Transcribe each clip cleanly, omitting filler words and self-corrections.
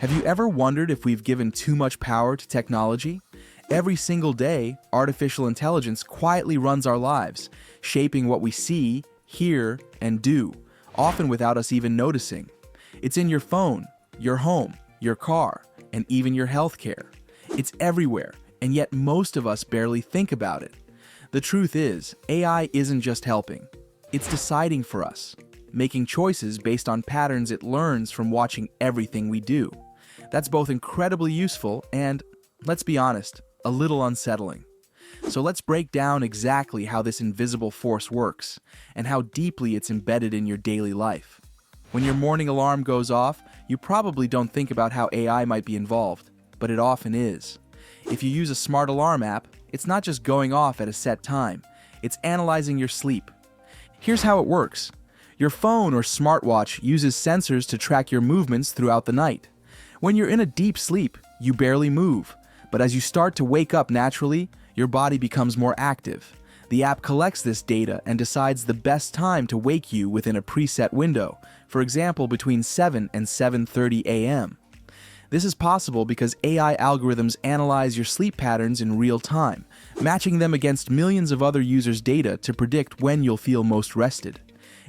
Have you ever wondered if we've given too much power to technology? Every single day, artificial intelligence quietly runs our lives, shaping what we see, hear, and do, often without us even noticing. It's in your phone, your home, your car, and even your healthcare. It's everywhere, and yet most of us barely think about it. The truth is, AI isn't just helping. It's deciding for us, making choices based on patterns it learns from watching everything we do. That's both incredibly useful and, let's be honest, a little unsettling. So let's break down exactly how this invisible force works and how deeply it's embedded in your daily life. When your morning alarm goes off, you probably don't think about how AI might be involved, but it often is. If you use a smart alarm app, it's not just going off at a set time, it's analyzing your sleep. Here's how it works. Your phone or smartwatch uses sensors to track your movements throughout the night. When you're in a deep sleep, you barely move, but as you start to wake up naturally, your body becomes more active. The app collects this data and decides the best time to wake you within a preset window, for example between 7 and 7:30 a.m. This is possible because AI algorithms analyze your sleep patterns in real time, matching them against millions of other users' data to predict when you'll feel most rested.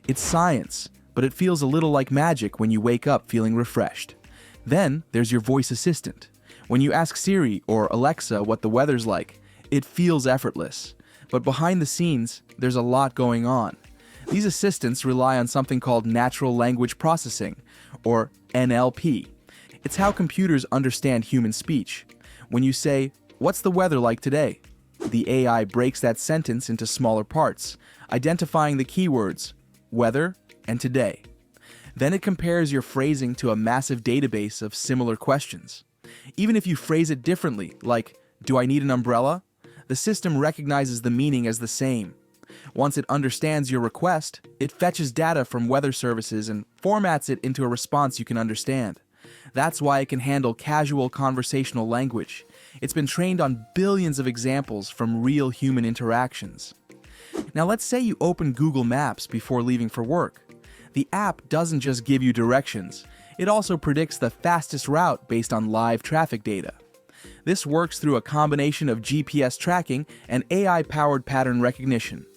It's science, but it feels a little like magic when you wake up feeling refreshed. Then there's your voice assistant. When you ask Siri or Alexa what the weather's like, it feels effortless. But behind the scenes, there's a lot going on. These assistants rely on something called natural language processing, or NLP. It's how computers understand human speech. When you say, "What's the weather like today?" the AI breaks that sentence into smaller parts, identifying the keywords, weather and today. Then it compares your phrasing to a massive database of similar questions. Even if you phrase it differently, like, "Do I need an umbrella?" the system recognizes the meaning as the same. Once it understands your request, it fetches data from weather services and formats it into a response you can understand. That's why it can handle casual conversational language. It's been trained on billions of examples from real human interactions. Now let's say you open Google Maps before leaving for work. The app doesn't just give you directions, it also predicts the fastest route based on live traffic data. This works through a combination of GPS tracking and AI-powered pattern recognition.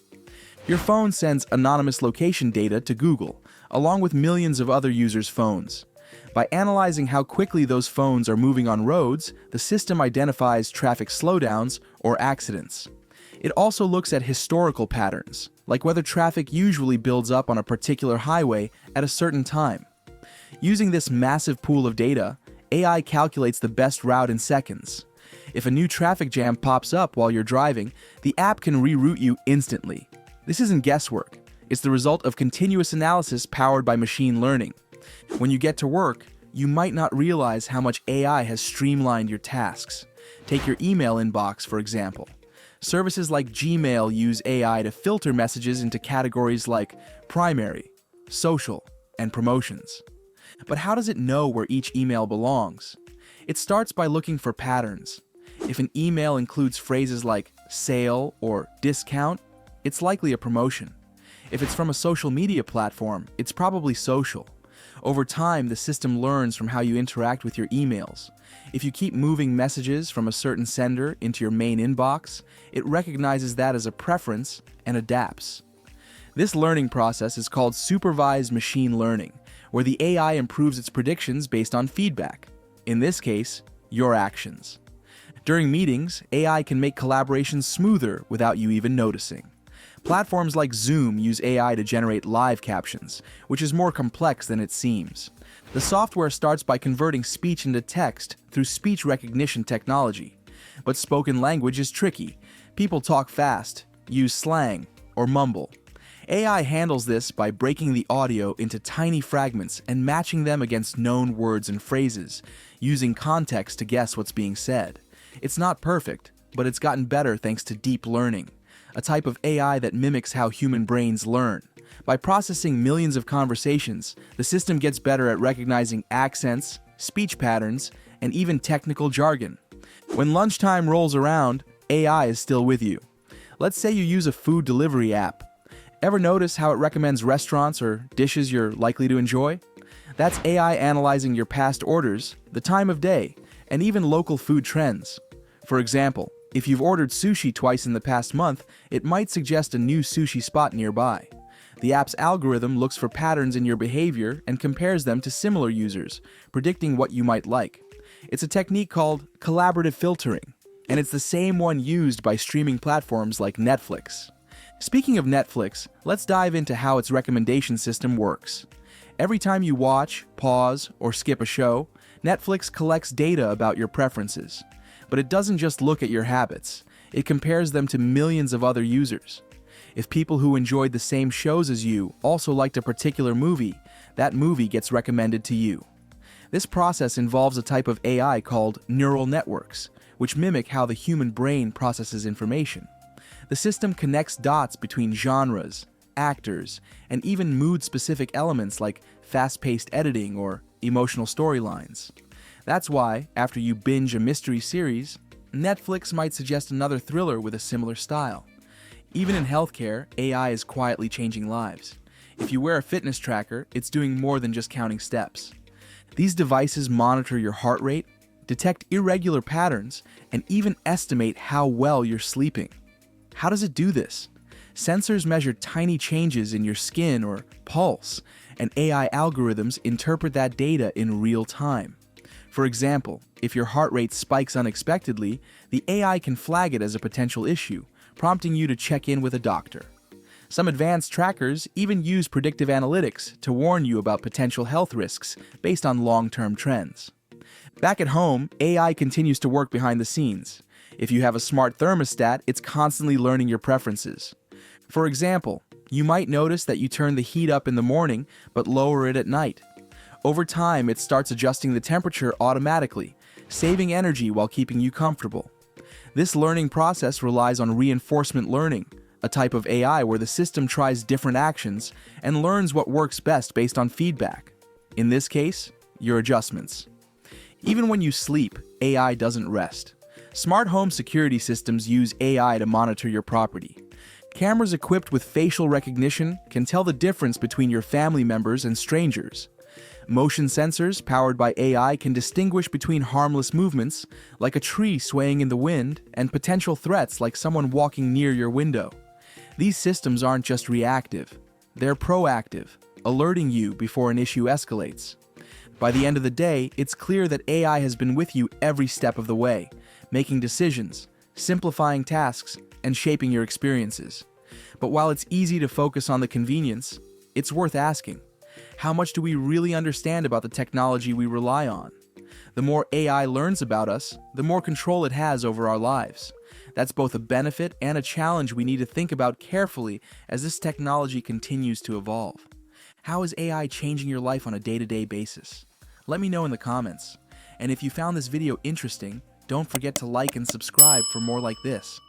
Your phone sends anonymous location data to Google, along with millions of other users' phones. By analyzing how quickly those phones are moving on roads, the system identifies traffic slowdowns or accidents. It also looks at historical patterns, like whether traffic usually builds up on a particular highway at a certain time. Using this massive pool of data, AI calculates the best route in seconds. If a new traffic jam pops up while you're driving, the app can reroute you instantly. This isn't guesswork. It's the result of continuous analysis powered by machine learning. When you get to work, you might not realize how much AI has streamlined your tasks. Take your email inbox, for example. Services like Gmail use AI to filter messages into categories like primary, social, and promotions. But how does it know where each email belongs? It starts by looking for patterns. If an email includes phrases like sale or discount, it's likely a promotion. If it's from a social media platform, it's probably social. Over time, the system learns from how you interact with your emails. If you keep moving messages from a certain sender into your main inbox, it recognizes that as a preference and adapts. This learning process is called supervised machine learning, where the AI improves its predictions based on feedback. In this case, your actions. During meetings, AI can make collaboration smoother without you even noticing. Platforms like Zoom use AI to generate live captions, which is more complex than it seems. The software starts by converting speech into text through speech recognition technology. But spoken language is tricky. People talk fast, use slang, or mumble. AI handles this by breaking the audio into tiny fragments and matching them against known words and phrases, using context to guess what's being said. It's not perfect, but it's gotten better thanks to deep learning, a type of AI that mimics how human brains learn. By processing millions of conversations, the system gets better at recognizing accents, speech patterns, and even technical jargon. When lunchtime rolls around, AI is still with you. Let's say you use a food delivery app. Ever notice how it recommends restaurants or dishes you're likely to enjoy? That's AI analyzing your past orders, the time of day, and even local food trends. For example, if you've ordered sushi twice in the past month, it might suggest a new sushi spot nearby. The app's algorithm looks for patterns in your behavior and compares them to similar users, predicting what you might like. It's a technique called collaborative filtering, and it's the same one used by streaming platforms like Netflix. Speaking of Netflix, let's dive into how its recommendation system works. Every time you watch, pause, or skip a show, Netflix collects data about your preferences. But it doesn't just look at your habits, it compares them to millions of other users. If people who enjoyed the same shows as you also liked a particular movie, that movie gets recommended to you. This process involves a type of AI called neural networks, which mimic how the human brain processes information. The system connects dots between genres, actors, and even mood-specific elements like fast-paced editing or emotional storylines. That's why, after you binge a mystery series, Netflix might suggest another thriller with a similar style. Even in healthcare, AI is quietly changing lives. If you wear a fitness tracker, it's doing more than just counting steps. These devices monitor your heart rate, detect irregular patterns, and even estimate how well you're sleeping. How does it do this? Sensors measure tiny changes in your skin or pulse, and AI algorithms interpret that data in real time. For example, if your heart rate spikes unexpectedly, the AI can flag it as a potential issue, prompting you to check in with a doctor. Some advanced trackers even use predictive analytics to warn you about potential health risks based on long-term trends. Back at home, AI continues to work behind the scenes. If you have a smart thermostat, it's constantly learning your preferences. For example, you might notice that you turn the heat up in the morning but lower it at night. Over time, it starts adjusting the temperature automatically, saving energy while keeping you comfortable. This learning process relies on reinforcement learning, a type of AI where the system tries different actions and learns what works best based on feedback. In this case, your adjustments. Even when you sleep, AI doesn't rest. Smart home security systems use AI to monitor your property. Cameras equipped with facial recognition can tell the difference between your family members and strangers. Motion sensors powered by AI can distinguish between harmless movements, like a tree swaying in the wind, and potential threats like someone walking near your window. These systems aren't just reactive, they're proactive, alerting you before an issue escalates. By the end of the day, it's clear that AI has been with you every step of the way, making decisions, simplifying tasks, and shaping your experiences. But while it's easy to focus on the convenience, it's worth asking, how much do we really understand about the technology we rely on? The more AI learns about us, the more control it has over our lives. That's both a benefit and a challenge we need to think about carefully as this technology continues to evolve. How is AI changing your life on a day-to-day basis? Let me know in the comments. And if you found this video interesting, don't forget to like and subscribe for more like this.